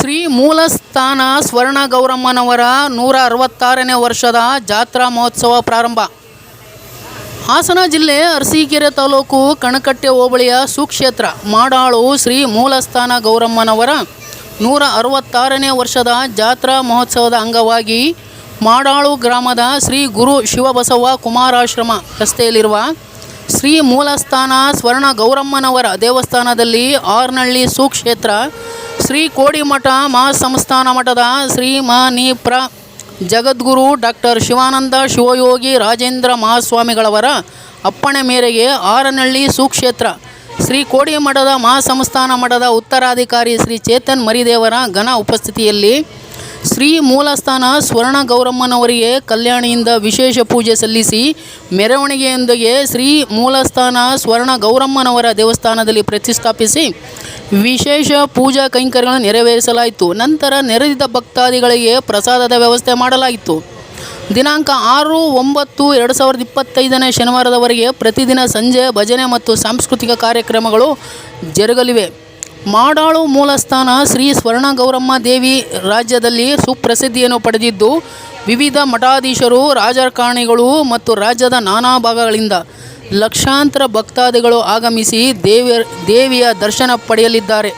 ಶ್ರೀ ಮೂಲಸ್ಥಾನ ಸ್ವರ್ಣ ಗೌರಮ್ಮನವರ 166ನೇ ವರ್ಷದ ಜಾತ್ರಾ ಮಹೋತ್ಸವ ಪ್ರಾರಂಭ. ಹಾಸನ ಜಿಲ್ಲೆ ಅರಸೀಕೆರೆ ತಾಲೂಕು ಕಣಕಟ್ಟೆ ಹೋಬಳಿಯ ಸುಕ್ಷೇತ್ರ ಮಾಡಾಳು ಶ್ರೀ ಮೂಲಸ್ಥಾನ ಗೌರಮ್ಮನವರ 166ನೇ ವರ್ಷದ ಜಾತ್ರಾ ಮಹೋತ್ಸವದ ಅಂಗವಾಗಿ ಮಾಡಾಳು ಗ್ರಾಮದ ಶ್ರೀ ಗುರು ಶಿವಬಸವ ಕುಮಾರಾಶ್ರಮ ರಸ್ತೆಯಲ್ಲಿರುವ ಶ್ರೀ ಮೂಲಸ್ಥಾನ ಸ್ವರ್ಣ ಗೌರಮ್ಮನವರ ದೇವಸ್ಥಾನದಲ್ಲಿ ಆರ್ನಹಳ್ಳಿ ಸುಕ್ಷೇತ್ರ ಶ್ರೀ ಕೋಡಿಮಠ ಮಹಾಸಂಸ್ಥಾನ ಮಠದ ಶ್ರೀ ಜಗದ್ಗುರು ಡಾಕ್ಟರ್ ಶಿವಾನಂದ ಶಿವಯೋಗಿ ರಾಜೇಂದ್ರ ಮಹಾಸ್ವಾಮಿಗಳವರ ಅಪ್ಪಣೆ ಮೇರೆಗೆ ಆರನಹಳ್ಳಿ ಸುಕ್ಷೇತ್ರ ಶ್ರೀ ಕೋಡಿಮಠದ ಮಹಾಸಂಸ್ಥಾನ ಮಠದ ಉತ್ತರಾಧಿಕಾರಿ ಶ್ರೀ ಚೇತನ್ ಮರಿದೇವರ ಘನ ಉಪಸ್ಥಿತಿಯಲ್ಲಿ ಶ್ರೀ ಮೂಲಸ್ಥಾನ ಸ್ವರ್ಣ ಗೌರಮ್ಮನವರಿಗೆ ಕಲ್ಯಾಣಿಯಿಂದ ವಿಶೇಷ ಪೂಜೆ ಸಲ್ಲಿಸಿ ಮೆರವಣಿಗೆಯೊಂದಿಗೆ ಶ್ರೀ ಮೂಲಸ್ಥಾನ ಸ್ವರ್ಣ ಗೌರಮ್ಮನವರ ದೇವಸ್ಥಾನದಲ್ಲಿ ಪ್ರತಿಷ್ಠಾಪಿಸಿ ವಿಶೇಷ ಪೂಜಾ ಕೈಂಕರ್ಯಗಳನ್ನು ನೆರವೇರಿಸಲಾಯಿತು. ನಂತರ ನೆರೆದಿದ್ದ ಭಕ್ತಾದಿಗಳಿಗೆ ಪ್ರಸಾದದ ವ್ಯವಸ್ಥೆ ಮಾಡಲಾಯಿತು. ದಿನಾಂಕ 6/9/2025 ಶನಿವಾರದವರೆಗೆ ಪ್ರತಿದಿನ ಸಂಜೆ ಭಜನೆ ಮತ್ತು ಸಾಂಸ್ಕೃತಿಕ ಕಾರ್ಯಕ್ರಮಗಳು ಜರುಗಲಿವೆ. ಮಾಡಾಳು ಮೂಲಸ್ಥಾನ ಶ್ರೀ ಸ್ವರ್ಣ ಗೌರಮ್ಮ ದೇವಿ ರಾಜ್ಯದಲ್ಲಿ ಸುಪ್ರಸಿದ್ಧಿಯನ್ನು ಪಡೆದಿದ್ದು, ವಿವಿಧ ಮಠಾಧೀಶರು, ರಾಜಕಾರಣಿಗಳು ಮತ್ತು ರಾಜ್ಯದ ನಾನಾ ಭಾಗಗಳಿಂದ ಲಕ್ಷಾಂತರ ಭಕ್ತಾದಿಗಳು ಆಗಮಿಸಿ ದೇವಿಯ ದರ್ಶನ ಪಡೆಯಲಿದ್ದಾರೆ.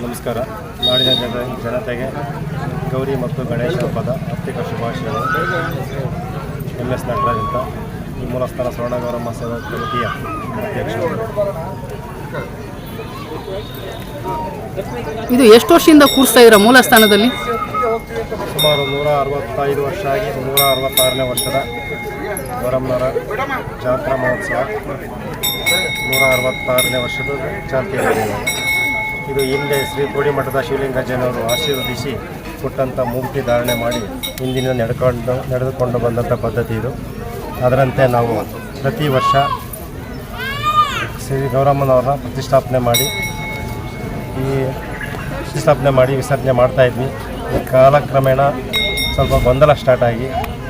ನಮಸ್ಕಾರ. ನಾಡಿನ ಜನತೆಗೆ ಗೌರಿ ಮತ್ತು ಗಣೇಶ ಹಬ್ಬದ ಆರ್ಥಿಕ ಶುಭಾಶಯಗಳು. MS ನಟರಾಜ್ ಅಂತ, ಈ ಮೂಲಸ್ಥಾನ ಸ್ವರ್ಣ ಗೌರಮ್ಮ ಸೇವಾ ಸಮಿತಿಯ ಅಧ್ಯಕ್ಷರು. ಇದು ಎಷ್ಟು ವರ್ಷದಿಂದ ಕೂರಿಸ್ತಾ ಇದ್ದೀರಾ ಮೂಲಸ್ಥಾನದಲ್ಲಿ? ಸುಮಾರು 165 ವರ್ಷ ಆಗಿ 166ನೇ ವರ್ಷದ ಗೌರಮ್ಮನವರ ಜಾತ್ರಾ ಮಹೋತ್ಸವ 166ನೇ ವರ್ಷದ ಚಾಲ್ತಿಯಲ್ಲಿದೆ. ಇದು ಹಿಂದೆ ಶ್ರೀ ಕೋಡಿಮಠದ ಶಿವಲಿಂಗಜ್ಜನವರು ಆಶೀರ್ವದಿಸಿ ಕೊಟ್ಟಂಥ ಮೂರ್ತಿ ಧಾರಣೆ ಮಾಡಿ ಹಿಂದಿನ ನಡೆದುಕೊಂಡು ಬಂದಂಥ ಪದ್ಧತಿ ಇದು. ಅದರಂತೆ ನಾವು ಪ್ರತಿ ವರ್ಷ ಶ್ರೀ ಗೌರಮ್ಮನವ್ರನ್ನ ಪ್ರತಿಷ್ಠಾಪನೆ ಮಾಡಿ ವಿಸರ್ಜನೆ ಮಾಡ್ತಾಯಿದ್ವಿ. ಈ ಕಾಲಕ್ರಮೇಣ ಸ್ವಲ್ಪ ಗೊಂದಲ ಸ್ಟಾರ್ಟ್ ಆಗಿ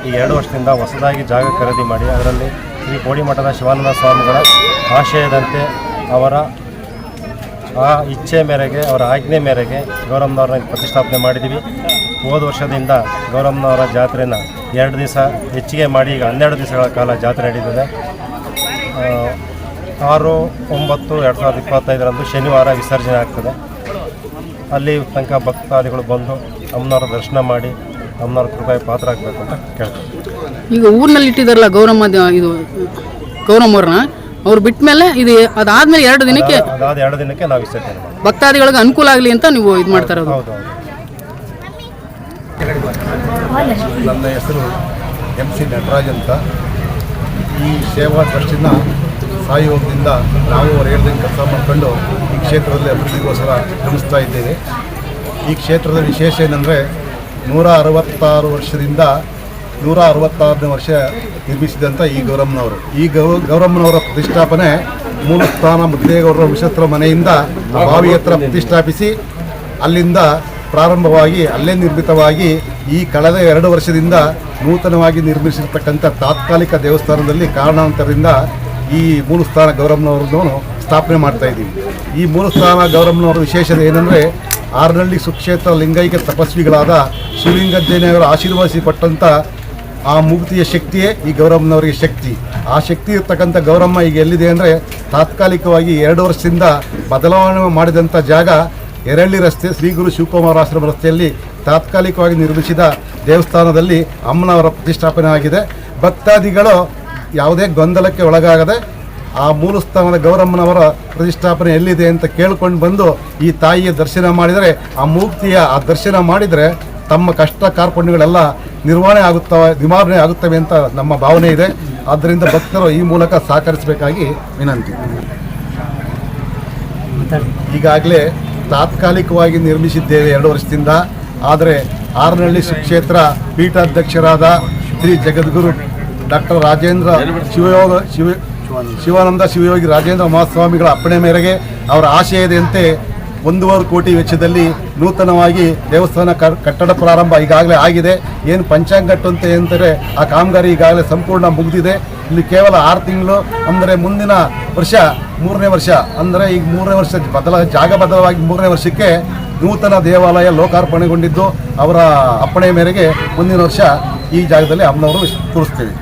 ಈ 2 ವರ್ಷದಿಂದ ಹೊಸದಾಗಿ ಜಾಗ ಖರೀದಿ ಮಾಡಿ ಅದರಲ್ಲಿ ಶ್ರೀ ಕೋಡಿಮಠದ ಶಿವಾನಂದ ಸ್ವಾಮಿಗಳ ಆಶಯದಂತೆ ಅವರ ಆ ಇಚ್ಛೆ ಮೇರೆಗೆ, ಅವರ ಆಜ್ಞೆ ಮೇರೆಗೆ ಗೌರಮ್ಮನವ್ರನ್ನ ಪ್ರತಿಷ್ಠಾಪನೆ ಮಾಡಿದ್ದೀವಿ. ಹೋದ ವರ್ಷದಿಂದ ಗೌರಮ್ಮನವರ ಜಾತ್ರೆನ 2 ದಿವಸ ಹೆಚ್ಚಿಗೆ ಮಾಡಿ ಈಗ 12 ದಿವಸಗಳ ಕಾಲ ಜಾತ್ರೆ ನಡೀತದೆ. 6/9/2025 ಶನಿವಾರ ವಿಸರ್ಜನೆ ಆಗ್ತದೆ. ಅಲ್ಲಿ ತನಕ ಭಕ್ತಾದಿಗಳು ಬಂದು ಅಮ್ಮನವರ ದರ್ಶನ ಮಾಡಿ ಅಮ್ಮನವ್ರ ಕೃಪೆಗೆ ಪಾತ್ರ ಆಗಬೇಕು ಅಂತ ಕೇಳ್ತಾರೆ. ಈಗ ಊರಿನಲ್ಲಿ ಇಟ್ಟಿದ್ದಾರಲ್ಲ ಗೌರಮ್ಮವ್ರನ್ನ ಅವ್ರು ಬಿಟ್ಟ ಮೇಲೆ ಇದು ಅದಾದ್ಮೇಲೆ 2 ದಿನಕ್ಕೆ ಅದಾದ 2 ದಿನಕ್ಕೆ ನಾವು ವಿಸರ್ಜನೆ ಮಾಡ್ತೀವಿ. ಭಕ್ತಾದಿಗಳಿಗೆ ಅನುಕೂಲ ಆಗಲಿ ಅಂತ ನೀವು ಇದು ಮಾಡ್ತಾ ಇರೋದು. ಹೌದು. ನನ್ನ ಹೆಸರು MC ನಟರಾಜ್ ಅಂತ. ಈ ಸೇವಾ ಟ್ರಸ್ಟಿನ ಸಹಯೋಗದಿಂದ ನಾವು ಅವ್ರು ಹೇಳ್ದಂಗೆ ಕೆಲಸ ಮಾಡಿಕೊಂಡು ಈ ಕ್ಷೇತ್ರದಲ್ಲಿ ಅಭಿವೃದ್ಧಿಗೋಸ್ಕರ ಶ್ರಮಿಸ್ತಾ ಇದ್ದೇವೆ. ಈ ಕ್ಷೇತ್ರದ ವಿಶೇಷ ಏನಂದರೆ 166 ವರ್ಷದಿಂದ 166ನೇ ವರ್ಷ ನಿರ್ಮಿಸಿದಂಥ ಈ ಗೌರಮ್ಮನವರು. ಈ ಗೌರಮ್ಮನವರ ಪ್ರತಿಷ್ಠಾಪನೆ ಮೂಲಸ್ಥಾನ ಮುದ್ದೇಗೌಡರ ವಿಶಿಷ್ಟ ಮನೆಯಿಂದ ಬಾವಿ ಹತ್ರ ಪ್ರತಿಷ್ಠಾಪಿಸಿ ಅಲ್ಲಿಂದ ಪ್ರಾರಂಭವಾಗಿ ಅಲ್ಲೇ ನಿರ್ಮಿತವಾಗಿ ಈ ಕಳೆದ 2 ವರ್ಷದಿಂದ ನೂತನವಾಗಿ ನಿರ್ಮಿಸಿರ್ತಕ್ಕಂಥ ತಾತ್ಕಾಲಿಕ ದೇವಸ್ಥಾನದಲ್ಲಿ ಕಾರಣಾಂತರದಿಂದ ಈ ಮೂಲಸ್ಥಾನ ಗೌರಮ್ಮನವರನ್ನು ಸ್ಥಾಪನೆ ಮಾಡ್ತಾ ಇದ್ದೀವಿ. ಈ ಮೂಲಸ್ಥಾನ ಗೌರಮ್ಮನವರ ವಿಶೇಷತೆ ಏನಂದರೆ ಆರನಹಳ್ಳಿ ಸುಕ್ಷೇತ್ರ ಲಿಂಗೈಕ್ಯ ತಪಸ್ವಿಗಳಾದ ಶಿವಲಿಂಗಜ್ಜನವರ ಆಶೀರ್ವದಿಸಲ್ಪಟ್ಟಂಥ ಆ ಮೂರ್ತಿಯ ಶಕ್ತಿಯೇ ಈ ಗೌರಮ್ಮನವರಿಗೆ ಶಕ್ತಿ. ಆ ಶಕ್ತಿ ಇರ್ತಕ್ಕಂಥ ಗೌರಮ್ಮ ಈಗ ಎಲ್ಲಿದೆ ಅಂದರೆ ತಾತ್ಕಾಲಿಕವಾಗಿ 2 ವರ್ಷದಿಂದ ಬದಲಾವಣೆ ಮಾಡಿದಂಥ ಜಾಗ ಎರಳ್ಳಿ ರಸ್ತೆ ಶ್ರೀ ಗುರು ಶಿವಕುಮಾರ ಆಶ್ರಮ ರಸ್ತೆಯಲ್ಲಿ ತಾತ್ಕಾಲಿಕವಾಗಿ ನಿರ್ಮಿಸಿದ ದೇವಸ್ಥಾನದಲ್ಲಿ ಅಮ್ಮನವರ ಪ್ರತಿಷ್ಠಾಪನೆ ಆಗಿದೆ. ಭಕ್ತಾದಿಗಳು ಯಾವುದೇ ಗೊಂದಲಕ್ಕೆ ಒಳಗಾಗದೆ ಆ ಮೂಲಸ್ಥಾನದ ಗೌರಮ್ಮನವರ ಪ್ರತಿಷ್ಠಾಪನೆ ಎಲ್ಲಿದೆ ಅಂತ ಕೇಳ್ಕೊಂಡು ಬಂದು ಈ ತಾಯಿಯ ದರ್ಶನ ಮಾಡಿದರೆ ಆ ಮೂರ್ತಿಯ ಆ ದರ್ಶನ ಮಾಡಿದರೆ ತಮ್ಮ ಕಷ್ಟ ಕಾರ್ಪಣ್ಯಗಳೆಲ್ಲ ನಿವಾರಣೆ ಆಗುತ್ತವೆ ಅಂತ ನಮ್ಮ ಭಾವನೆ ಇದೆ. ಆದ್ದರಿಂದ ಭಕ್ತರು ಈ ಮೂಲಕ ಸಹಕರಿಸಬೇಕಾಗಿ ವಿನಂತಿ. ಈಗಾಗಲೇ ತಾತ್ಕಾಲಿಕವಾಗಿ ನಿರ್ಮಿಸಿದ್ದೇವೆ 2 ವರ್ಷದಿಂದ. ಆದರೆ ಆರನಹಳ್ಳಿ ಸುಕ್ಷೇತ್ರ ಪೀಠಾಧ್ಯಕ್ಷರಾದ ಶ್ರೀ ಜಗದ್ಗುರು ಡಾಕ್ಟರ್ ರಾಜೇಂದ್ರ ಶಿವಾನಂದ ಶಿವಯೋಗಿ ರಾಜೇಂದ್ರ ಮಹಾಸ್ವಾಮಿಗಳ ಅಪ್ಪಣೆ ಮೇರೆಗೆ ಅವರ ಆಶಯದಂತೆ 1.5 ಕೋಟಿ ವೆಚ್ಚದಲ್ಲಿ ನೂತನವಾಗಿ ದೇವಸ್ಥಾನ ಕಟ್ಟಡ ಪ್ರಾರಂಭ ಈಗಾಗಲೇ ಆಗಿದೆ. ಏನು ಪಂಚಾಂಗಟ್ಟು ಅಂತ ಏನಂದರೆ ಆ ಕಾಮಗಾರಿ ಈಗಾಗಲೇ ಸಂಪೂರ್ಣ ಮುಗಿದಿದೆ. ಇಲ್ಲಿ ಕೇವಲ 6 ತಿಂಗಳು ಅಂದರೆ ಮುಂದಿನ ವರ್ಷ 3ನೇ ವರ್ಷ ಅಂದರೆ ಈಗ 3ನೇ ವರ್ಷ ಜಾಗ ಬದಲಾಗಿ 3ನೇ ವರ್ಷಕ್ಕೆ ನೂತನ ದೇವಾಲಯ ಲೋಕಾರ್ಪಣೆಗೊಂಡಿದ್ದು ಅವರ ಅಪ್ಪಣೆ ಮೇರೆಗೆ ಮುಂದಿನ ವರ್ಷ ಈ ಜಾಗದಲ್ಲಿ ಅಮ್ಮನವರು ಕೂರಿಸ್ತೀವಿ.